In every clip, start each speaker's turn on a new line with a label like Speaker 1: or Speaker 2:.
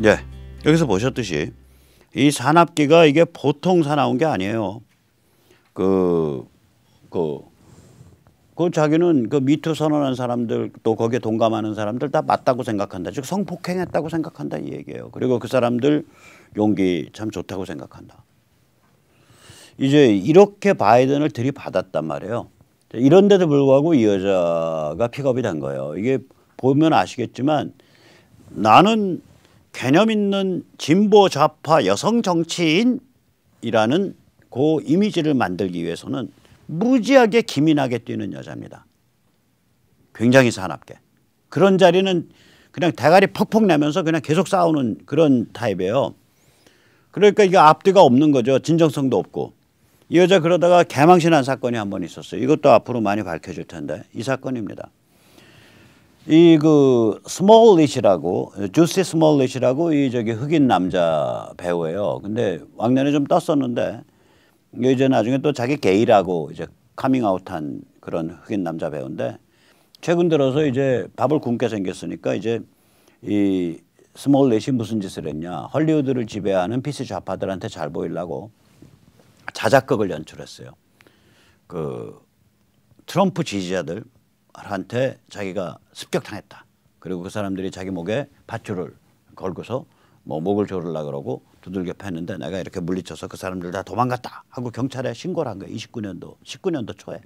Speaker 1: 예, 여기서 보셨듯이 이 산업기가 이게 보통 사나운 게 아니에요. 그 자기는 그 미투 선언한 사람들 또 거기에 동감하는 사람들 다 맞다고 생각한다. 즉 성폭행했다고 생각한다 이 얘기예요. 그리고 그 사람들 용기 참 좋다고 생각한다. 이제 이렇게 바이든을 들이받았단 말이에요. 이런데도 불구하고 이 여자가 픽업이 된 거예요. 이게 보면 아시겠지만 나는 개념 있는 진보 좌파 여성 정치인이라는 그 이미지를 만들기 위해서는 무지하게 기민하게 뛰는 여자입니다. 굉장히 사납게. 그런 자리는 그냥 대가리 퍽퍽 내면서 그냥 계속 싸우는 그런 타입이에요. 그러니까 이게 앞뒤가 없는 거죠. 진정성도 없고. 이 여자 그러다가 개망신한 사건이 한 번 있었어요. 이것도 앞으로 많이 밝혀질 텐데 이 사건입니다. 이 그 스몰릿이라고 주시 스몰릿이라고 이 저기 흑인 남자 배우예요. 근데 왕년에 좀 떴었는데 이제 나중에 또 자기 게이라고 이제 카밍아웃한 그런 흑인 남자 배우인데 최근 들어서 이제 밥을 굶게 생겼으니까 이제 이 스몰릿이 무슨 짓을 했냐. 헐리우드를 지배하는 피스 좌파들한테 잘 보이려고 자작극을 연출했어요. 그 트럼프 지지자들한테 자기가 습격당했다. 그리고 그 사람들이 자기 목에 밧줄을 걸고서 뭐 목을 조르려고 그러고 두들겨 팼는데 내가 이렇게 물리쳐서 그 사람들 다 도망갔다 하고 경찰에 신고를 한 거예요. 19년도 초에.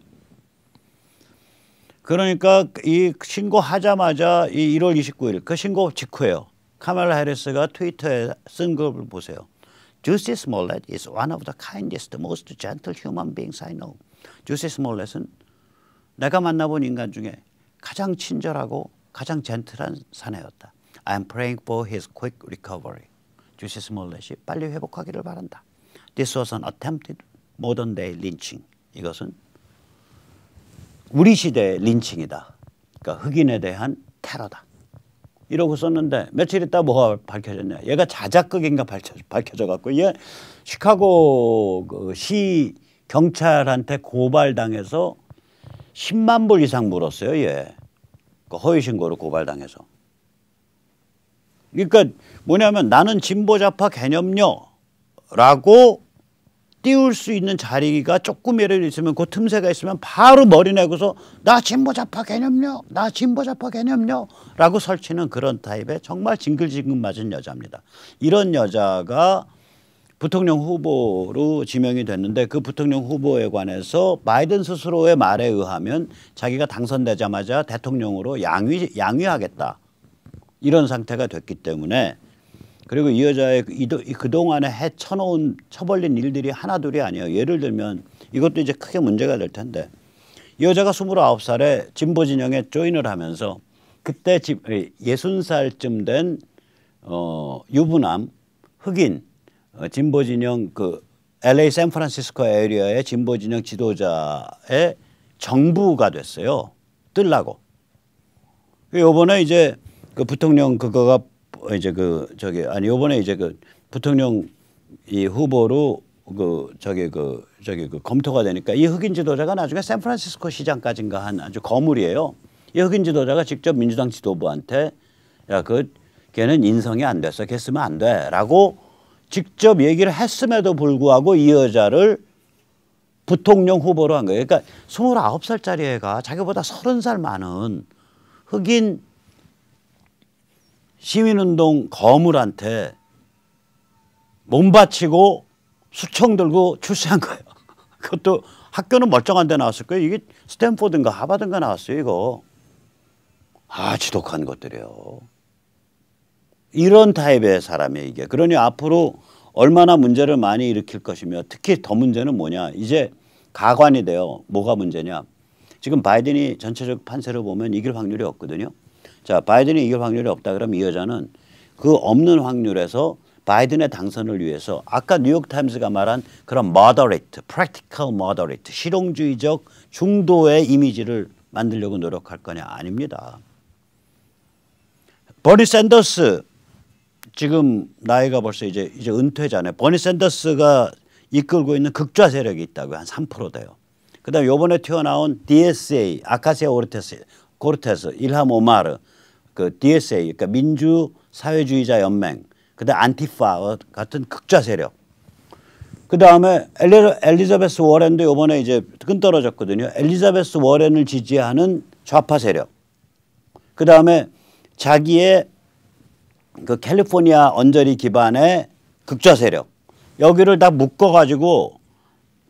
Speaker 1: 그러니까 이 신고하자마자 이 1월 29일 그 신고 직후에요. 카말라 해리스가 트위터에 쓴 걸 보세요. Jussie Smollett is one of the kindest, most gentle human beings I know. Jussie Smollett은 내가 만나본 인간 중에 가장 친절하고 가장 젠틀한 사내였다. I'm praying for his quick recovery. Jussie Smollett이 빨리 회복하기를 바란다. This was an attempted modern day lynching. 이것은 우리 시대의 린칭이다. 그러니까 흑인에 대한 테러다. 이러고 썼는데 며칠 있다 뭐가 밝혀졌냐. 얘가 자작극인가 밝혀져 갖고 얘 시카고 그 시 경찰한테 고발당해서 10만 불 이상 물었어요. 얘. 그 허위 신고로 고발당해서. 그러니까 뭐냐면 나는 진보 좌파 개념녀라고 띄울 수 있는 자리가 조금이라도 있으면 그 틈새가 있으면 바로 머리 내고서 나 진보 좌파 개념녀 나 진보 좌파 개념녀라고 설치는 그런 타입의 정말 징글징글 맞은 여자입니다. 이런 여자가 부통령 후보로 지명이 됐는데 그 부통령 후보에 관해서 바이든 스스로의 말에 의하면 자기가 당선되자마자 대통령으로 양위하겠다 이런 상태가 됐기 때문에 그리고 이 여자의 그동안에 쳐벌린 일들이 하나둘이 아니에요. 예를 들면 이것도 이제 크게 문제가 될 텐데 이 여자가 29살에 진보 진영에 조인을 하면서 그때 60살쯤 된 유부남 흑인 진보 진영 그 LA 샌프란시스코 에리어의 진보 진영 지도자의 정부가 됐어요. 뜨려고. 요번에 이제 그 부통령 그거가 이제 그 저기 아니 요번에 이제 그 부통령 이 후보로 그 검토가 되니까 이 흑인 지도자가 나중에 샌프란시스코 시장까지인가 한 아주 거물이에요. 이 흑인 지도자가 직접 민주당 지도부한테 야 그 걔는 인성이 안 됐어. 걔 쓰면 안 돼라고 직접 얘기를 했음에도 불구하고 이 여자를 부통령 후보로 한 거예요. 그러니까 29살짜리 애가 자기보다 30살 많은 흑인 시민운동 거물한테 몸바치고 수청 들고 출세한 거예요. 그것도 학교는 멀쩡한 데 나왔을 거예요. 이게 스탠포드인가 하버드인가 나왔어요. 이거. 아 지독한 것들이에요. 이런 타입의 사람이에요. 이게. 그러니 앞으로 얼마나 문제를 많이 일으킬 것이며 특히 더 문제는 뭐냐. 이제 가관이 돼요. 뭐가 문제냐. 지금 바이든이 전체적 판세를 보면 이길 확률이 없거든요. 자, 바이든이 이길 확률이 없다 그러면 이 여자는 그 없는 확률에서 바이든의 당선을 위해서 아까 뉴욕타임스가 말한 그런 moderate, practical moderate, 실용주의적 중도의 이미지를 만들려고 노력할 거냐? 아닙니다. 버니 샌더스 지금 나이가 벌써 이제 은퇴잖아요. 버니 샌더스가 이끌고 있는 극좌 세력이 있다고요. 한 3% 돼요. 그다음에 이번에 튀어나온 DSA, 아카시아 코르테스, 일함 오마르, 그 DSA, 그러니까 민주 사회주의자 연맹, 그다음 안티파 같은 극좌 세력. 그 다음에 엘리자베스 워렌도 이번에 이제 끈떨어졌거든요. 엘리자베스 워렌을 지지하는 좌파 세력. 그 다음에 자기의 그 캘리포니아 언저리 기반의 극좌 세력. 여기를 다 묶어가지고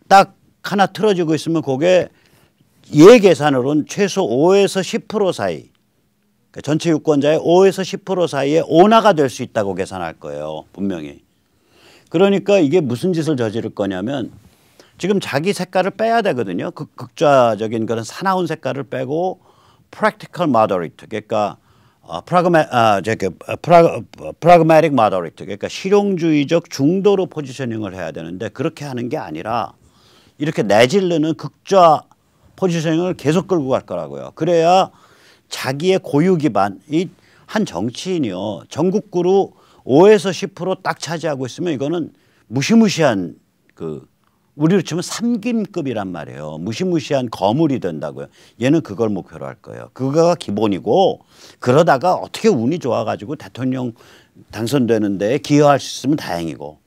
Speaker 1: 딱 하나 틀어지고 있으면 그게 얘 계산으로는 최소 5에서 10% 사이. 그러니까 전체 유권자의 5에서 10% 사이에 온화가 될 수 있다고 계산할 거예요. 분명히. 그러니까 이게 무슨 짓을 저지를 거냐면 지금 자기 색깔을 빼야 되거든요. 극좌적인 그런 사나운 색깔을 빼고 practical moderate 그러니까 pragmatic moderate 그러니까 실용주의적 중도로 포지셔닝을 해야 되는데 그렇게 하는 게 아니라 이렇게 내질르는 극좌 포지셔닝을 계속 끌고 갈 거라고요. 그래야 자기의 고유 기반 이 한 정치인이요 전국구로 5에서 10% 차지하고 있으면 이거는 무시무시한 그 우리로 치면 삼김급이란 말이에요. 무시무시한 거물이 된다고요. 얘는 그걸 목표로 할 거예요. 그거가 기본이고 그러다가 어떻게 운이 좋아가지고 대통령 당선되는 데에 기여할 수 있으면 다행이고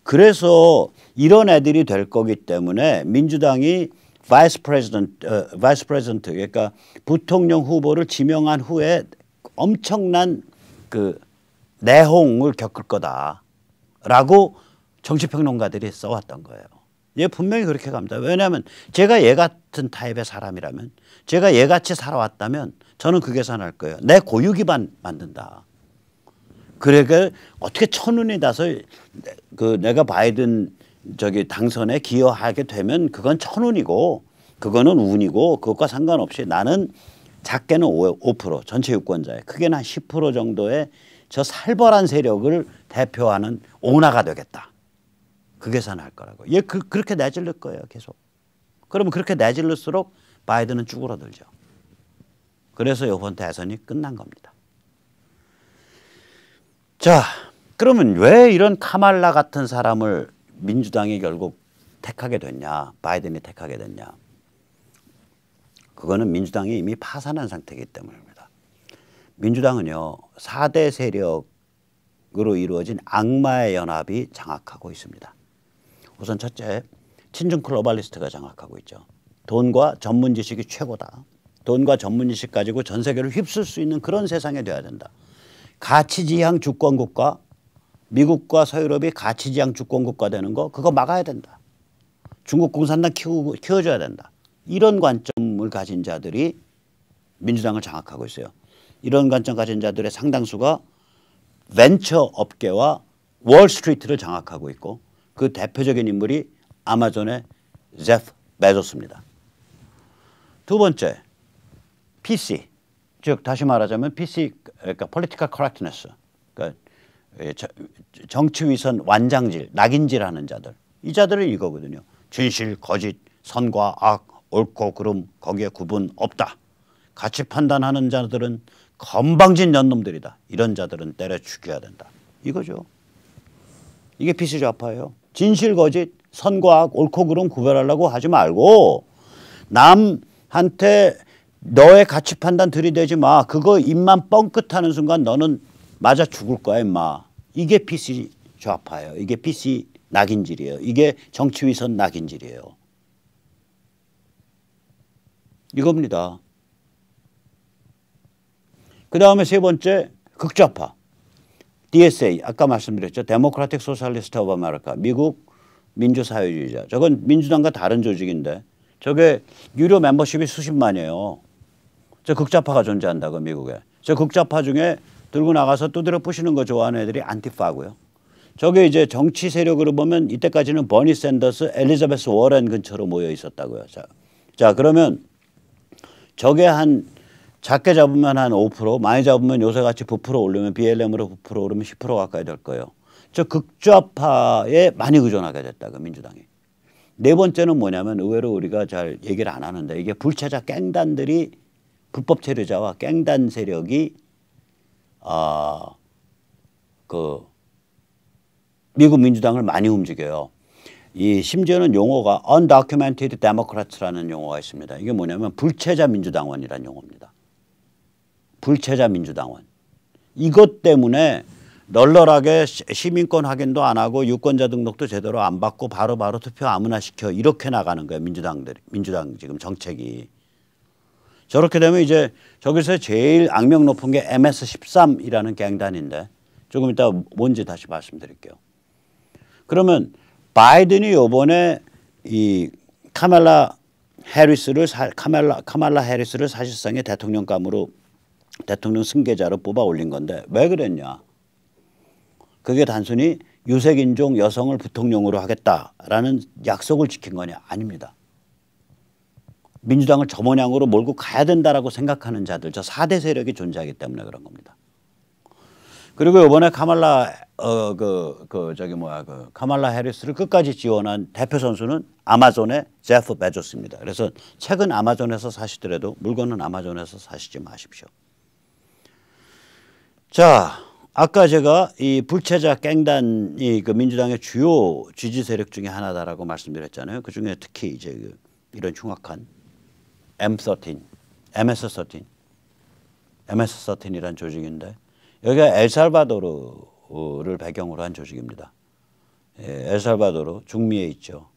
Speaker 1: 그래서 이런 애들이 될 거기 때문에 민주당이 바이스 프레지던트 그러니까 부통령 후보를 지명한 후에 엄청난 그 내홍을 겪을 거다라고 정치평론가들이 써왔던 거예요. 얘 분명히 그렇게 갑니다. 왜냐하면 제가 얘 같은 타입의 사람이라면 제가 얘같이 살아왔다면 저는 그 계산할 거예요. 내 고유 기반 만든다. 그러니까 어떻게 천운이 나서 그 내가 바이든 저기 당선에 기여하게 되면 그건 천운이고 그거는 운이고 그것과 상관없이 나는 작게는 5% 전체 유권자의 크게는 한 10% 정도의 저 살벌한 세력을 대표하는 온화가 되겠다. 그 계산을 할 거라고. 얘 그렇게 내질릴 거예요. 계속. 그러면 그렇게 내질릴수록 바이든은 쭈그러들죠. 그래서 이번 대선이 끝난 겁니다. 자, 그러면 왜 이런 카말라 같은 사람을 민주당이 결국 택하게 됐냐. 바이든이 택하게 됐냐. 그거는 민주당이 이미 파산한 상태이기 때문입니다. 민주당은요. 4대 세력으로 이루어진 악마의 연합이 장악하고 있습니다. 우선 첫째, 친중 글로벌리스트가 장악하고 있죠. 돈과 전문 지식이 최고다. 돈과 전문 지식 가지고 전 세계를 휩쓸 수 있는 그런 세상이 돼야 된다. 가치지향 주권국가, 미국과 서유럽이 가치지향 주권국가 되는 거 그거 막아야 된다. 중국 공산당 키워줘야 된다. 이런 관점을 가진 자들이 민주당을 장악하고 있어요. 이런 관점 가진 자들의 상당수가 벤처 업계와 월스트리트를 장악하고 있고 그 대표적인 인물이 아마존의 제프 베조스입니다. 두 번째, PC, 즉 다시 말하자면 PC, 그러니까 political correctness, 그러니까 정치위선 완장질, 낙인질하는 자들. 이 자들은 이거거든요. 진실, 거짓, 선과 악, 옳고 그름 거기에 구분 없다. 가치 판단하는 자들은 건방진 년놈들이다. 이런 자들은 때려 죽여야 된다. 이거죠. 이게 PC 좌파예요. 진실, 거짓, 선과 악, 옳고 그름 구별하려고 하지 말고 남한테 너의 가치 판단 들이대지 마. 그거 입만 뻥끗하는 순간 너는 맞아 죽을 거야 임마. 이게 PC 좌파예요. 이게 PC 낙인질이에요. 이게 정치위선 낙인질이에요. 이겁니다. 그 다음에 세 번째 극좌파. DSA 아까 말씀드렸죠. 데모크라틱 소셜리스트 오브 아메리카. 미국 민주사회주의자. 저건 민주당과 다른 조직인데 저게 유료 멤버십이 수십만이에요. 저 극좌파가 존재한다고 미국에. 저 극좌파 중에 들고 나가서 두드려 부시는 거 좋아하는 애들이 안티파고요. 저게 이제 정치 세력으로 보면 이때까지는 버니 샌더스, 엘리자베스 워렌 근처로 모여 있었다고요. 자 그러면 저게 한 작게 잡으면 한 5%, 많이 잡으면 요새같이 9% 오르면 BLM으로 9% 오르면 10% 가까이 될 거예요. 저 극좌파에 많이 의존하게 됐다고 민주당이. 네 번째는 뭐냐면 의외로 우리가 잘 얘기를 안 하는데 이게 불체자 깽단들이 불법 체류자와 깽단 세력이 그 미국 민주당을 많이 움직여요. 이 심지어는 용어가 undocumented democrats라는 용어가 있습니다. 이게 뭐냐면 불체자 민주당원이라는 용어입니다. 불체자 민주당원. 이것 때문에 널널하게 시민권 확인도 안 하고 유권자 등록도 제대로 안 받고 바로바로 투표 아무나 시켜 이렇게 나가는 거예요. 민주당 지금 정책이. 저렇게 되면 이제 저기서 제일 악명 높은 게 MS-13이라는 갱단인데 조금 이따 뭔지 다시 말씀드릴게요. 그러면 바이든이 이번에 이 카말라 해리스를 사실상의 대통령감으로 대통령 승계자로 뽑아 올린 건데 왜 그랬냐? 그게 단순히 유색인종 여성을 부통령으로 하겠다라는 약속을 지킨 거냐? 아닙니다. 민주당을 저 모양으로 몰고 가야 된다라고 생각하는 자들, 저 4대 세력이 존재하기 때문에 그런 겁니다. 그리고 이번에 카말라 카말라 해리스를 끝까지 지원한 대표 선수는 아마존의 제프 베조스입니다. 그래서 책은 아마존에서 사시더라도 물건은 아마존에서 사시지 마십시오. 자, 아까 제가 이 불체자 갱단이 그 민주당의 주요 지지 세력 중에 하나다라고 말씀드렸잖아요. 그 중에 특히 이제 이런 흉악한 MS-13이라는 조직인데 여기가 엘살바도르를 배경으로 한 조직입니다. 예, 엘살바도르 중미에 있죠.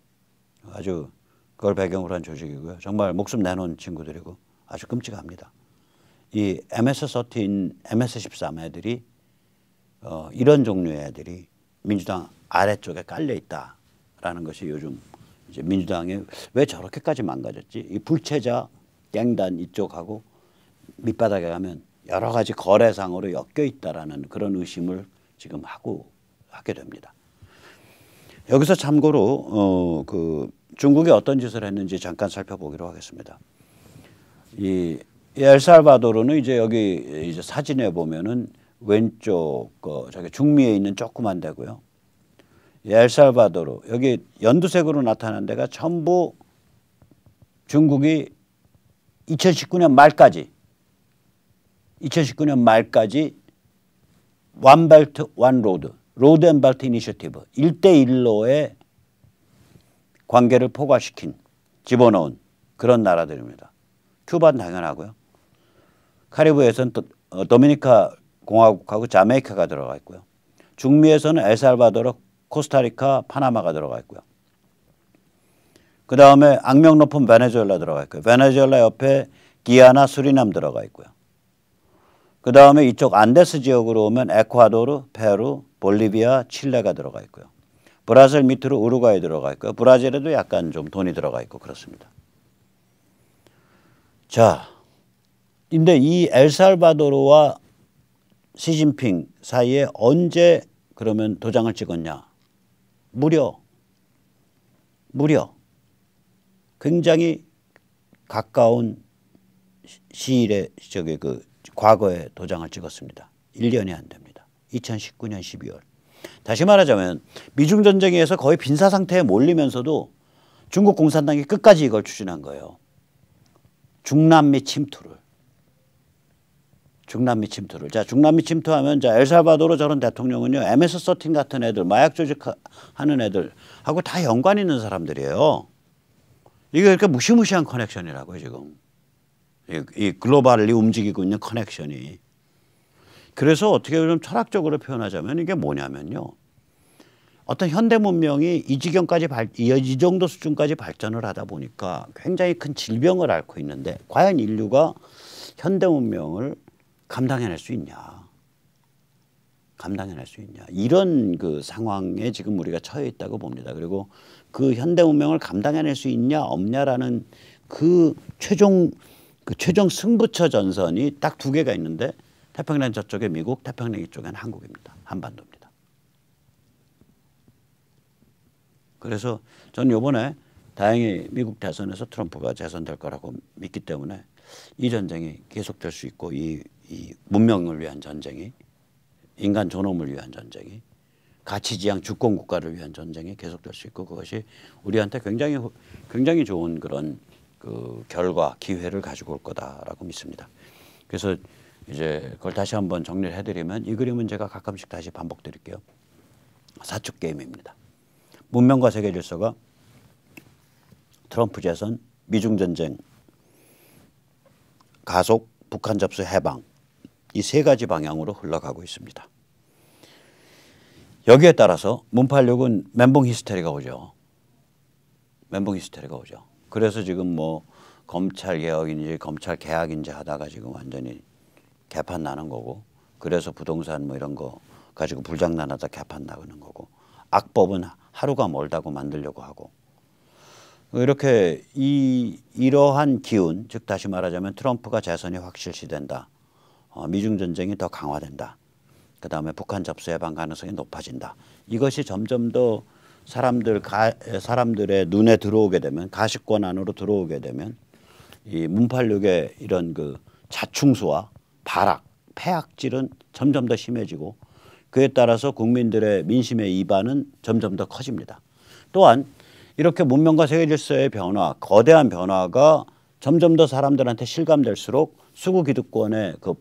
Speaker 1: 아주 그걸 배경으로 한 조직이고요. 정말 목숨 내놓은 친구들이고 아주 끔찍합니다. 이 MS-13 애들이 이런 종류의 애들이 민주당 아래쪽에 깔려 있다라는 것이 요즘 이제 민주당이 왜 저렇게까지 망가졌지? 이 불체자 갱단 이쪽하고 밑바닥에 가면 여러 가지 거래상으로 엮여 있다라는 그런 의심을 지금 하게 됩니다. 여기서 참고로 그 중국이 어떤 짓을 했는지 잠깐 살펴보기로 하겠습니다. 이 엘살바도르는 이제 여기 이제 사진에 보면은 왼쪽 저기 중미에 있는 조그만 데고요. 엘살바도르 여기 연두색으로 나타난 데가 전부 중국이 2019년 말까지 원벨트 원로드 로드 앤 벨트 이니셔티브 1대1로의 관계를 포괄시킨 집어넣은 그런 나라들입니다. 큐바는 당연하고요. 카리브해에서는 도미니카 공화국하고 자메이카가 들어가 있고요. 중미에서는 엘살바도르, 코스타리카, 파나마가 들어가 있고요. 그 다음에 악명 높은 베네수엘라 들어가 있고요. 베네수엘라 옆에 기아나, 수리남 들어가 있고요. 그 다음에 이쪽 안데스 지역으로 오면 에콰도르, 페루, 볼리비아, 칠레가 들어가 있고요. 브라질 밑으로 우루과이 들어가 있고요. 브라질에도 약간 좀 돈이 들어가 있고 그렇습니다. 자, 근데 이 엘살바도르와 시진핑 사이에 언제 그러면 도장을 찍었냐? 무려 굉장히 가까운 시일에 과거에 도장을 찍었습니다. 1년이 안 됩니다. 2019년 12월. 다시 말하자면 미중 전쟁에서 거의 빈사 상태에 몰리면서도 중국 공산당이 끝까지 이걸 추진한 거예요. 중남미 침투를. 자, 중남미 침투하면 자, 엘살바도르 저런 대통령은요. MS-13 같은 애들, 마약 조직하는 애들하고 다 연관 있는 사람들이에요. 이게 이렇게 무시무시한 커넥션이라고요, 지금. 이 글로벌리 움직이고 있는 커넥션이. 그래서 어떻게 좀 철학적으로 표현하자면 이게 뭐냐면요. 어떤 현대 문명이 이 지경까지 이 정도 수준까지 발전을 하다 보니까 굉장히 큰 질병을 앓고 있는데 과연 인류가 현대 문명을 감당해낼 수 있냐. 이런 그 상황에 지금 우리가 처해 있다고 봅니다. 그리고 그 현대 문명을 감당해낼 수 있냐 없냐라는 그 최종 승부처 전선이 딱 두 개가 있는데 태평양 저쪽에 미국, 태평양 이쪽에는 한국입니다. 한반도입니다. 그래서 저는 이번에 다행히 미국 대선에서 트럼프가 재선될 거라고 믿기 때문에 이 전쟁이 계속될 수 있고 이 문명을 위한 전쟁이 인간 존엄을 위한 전쟁이 가치지향 주권 국가를 위한 전쟁이 계속될 수 있고 그것이 우리한테 굉장히 좋은 그런 그 결과 기회를 가지고 올 거다라고 믿습니다. 그래서 이제 그걸 다시 한번 정리를 해드리면 이 그림은 제가 가끔씩 다시 반복드릴게요. 사축 게임입니다. 문명과 세계 질서가 트럼프 재선, 미중 전쟁, 가속, 북한 접수 해방 이 세 가지 방향으로 흘러가고 있습니다. 여기에 따라서 문팔육은 멘붕 히스테리가 오죠. 멘붕 히스테리가 오죠. 그래서 지금 뭐 검찰 개혁인지 검찰 개혁인지 하다가 지금 완전히 개판 나는 거고, 그래서 부동산 뭐 이런 거 가지고 불장난하다 개판 나는 거고, 악법은 하루가 멀다고 만들려고 하고, 이렇게 이러한 기운, 즉 다시 말하자면 트럼프가 재선이 확실시된다. 미중 전쟁이 더 강화된다. 그다음에 북한 접수 해방 가능성이 높아진다. 이것이 점점 더 사람들의 눈에 들어오게 되면, 가시권 안으로 들어오게 되면 이 문팔육의 이런 그 자충수와 발악, 폐악질은 점점 더 심해지고, 그에 따라서 국민들의 민심의 이반은 점점 더 커집니다. 또한 이렇게 문명과 세계 질서의 변화, 거대한 변화가 점점 더 사람들한테 실감될수록 수구 기득권의 그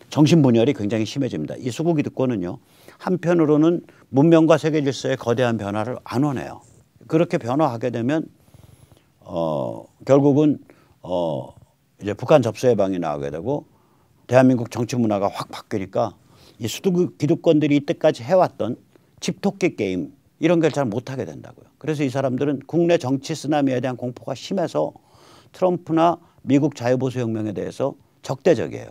Speaker 1: 정신분열이 굉장히 심해집니다. 이 수구 기득권은요, 한편으로는 문명과 세계 질서의 거대한 변화를 안 원해요. 그렇게 변화하게 되면 결국은 이제 북한 접수 해방이 나오게 되고 대한민국 정치 문화가 확 바뀌니까 이 수구 기득권들이 이때까지 해왔던 집토끼 게임 이런 걸 잘 못하게 된다고요. 그래서 이 사람들은 국내 정치 쓰나미에 대한 공포가 심해서 트럼프나 미국 자유보수혁명에 대해서 적대적이에요.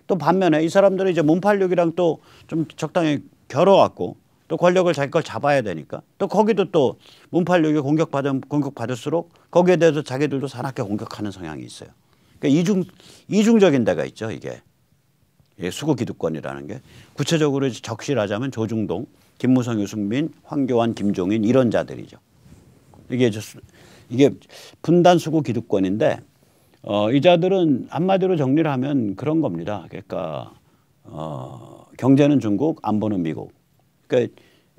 Speaker 1: 또 반면에 이 사람들은 이제 문팔육이랑 또 좀 적당히 겨뤄왔고 또 권력을 자기 걸 잡아야 되니까 또 거기도 또 문팔육이 공격받을수록 거기에 대해서 자기들도 사납게 공격하는 성향이 있어요. 그러니까 이중적인 데가 있죠, 이게. 수구 기득권이라는 게. 구체적으로 적실하자면 조중동, 김무성, 유승민, 황교안, 김종인 이런 자들이죠. 이게 분단 수구 기득권인데 이 자들은 한마디로 정리를 하면 그런 겁니다. 그러니까 경제는 중국, 안보는 미국. 그러니까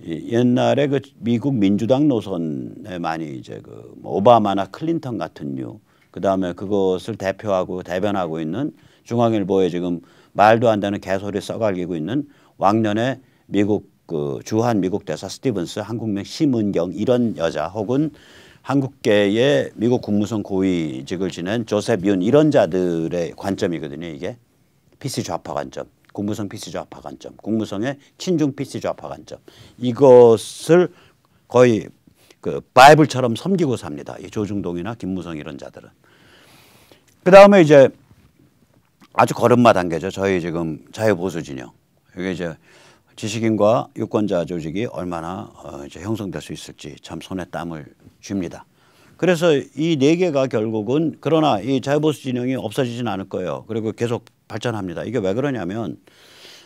Speaker 1: 옛날에 그 미국 민주당 노선에 많이 이제 그 오바마나 클린턴 같은 류, 그 다음에 그것을 대표하고 대변하고 있는 중앙일보에 지금 말도 안 되는 개소리 써갈기고 있는 왕년의 미국 그 주한 미국 대사 스티븐스, 한국명 심은경 이런 여자, 혹은 한국계의 미국 국무성 고위직을 지낸 조셉 윤 이런 자들의 관점이거든요. 이게 PC 좌파 관점, 국무성 PC 좌파 관점, 국무성의 친중 PC 좌파 관점, 이것을 거의 그 바이블처럼 섬기고 삽니다. 이 조중동이나 김무성 이런 자들은. 그 다음에 이제 아주 걸음마 단계죠. 저희 지금 자유보수 진영. 이게 이제 지식인과 유권자 조직이 얼마나 이제 형성될 수 있을지 참 손에 땀을 줍니다. 그래서 이 네 개가 결국은, 그러나 이 자유보수 진영이 없어지진 않을 거예요. 그리고 계속 발전합니다. 이게 왜 그러냐면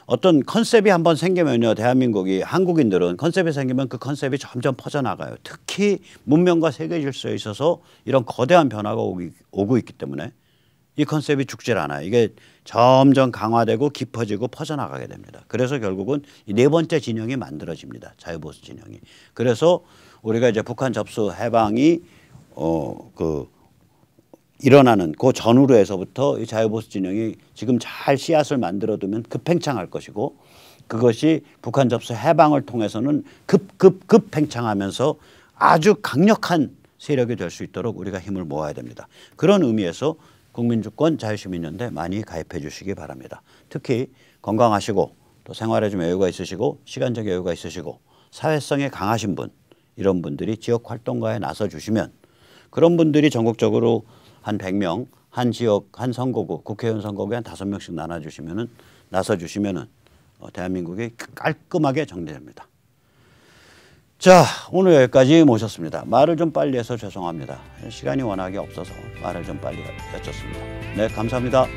Speaker 1: 어떤 컨셉이 한번 생기면요, 대한민국이, 한국인들은 컨셉이 생기면 그 컨셉이 점점 퍼져나가요. 특히 문명과 세계 질서에 있어서 이런 거대한 변화가 오고 있기 때문에 이 컨셉이 죽질 않아요. 이게 점점 강화되고 깊어지고 퍼져나가게 됩니다. 그래서 결국은 이 네 번째 진영이 만들어집니다. 자유보수 진영이. 그래서 우리가 이제 북한 접수 해방이 일어나는 그 전후로 해서부터 이 자유보수 진영이 지금 잘 씨앗을 만들어두면 급팽창할 것이고, 그것이 북한 접수 해방을 통해서는 급팽창하면서 아주 강력한 세력이 될 수 있도록 우리가 힘을 모아야 됩니다. 그런 의미에서 국민주권 자유시민연대 많이 가입해 주시기 바랍니다. 특히 건강하시고 또 생활에 좀 여유가 있으시고 시간적 여유가 있으시고 사회성이 강하신 분, 이런 분들이 지역 활동가에 나서 주시면, 그런 분들이 전국적으로 한 100명, 한 지역, 한 선거구, 국회의원 선거구에 한 5명씩 나서 주시면은 대한민국이 깔끔하게 정리됩니다. 자, 오늘 여기까지 모셨습니다. 말을 좀 빨리 해서 죄송합니다. 시간이 워낙에 없어서 말을 좀 빨리 여쭙습니다. 네, 감사합니다.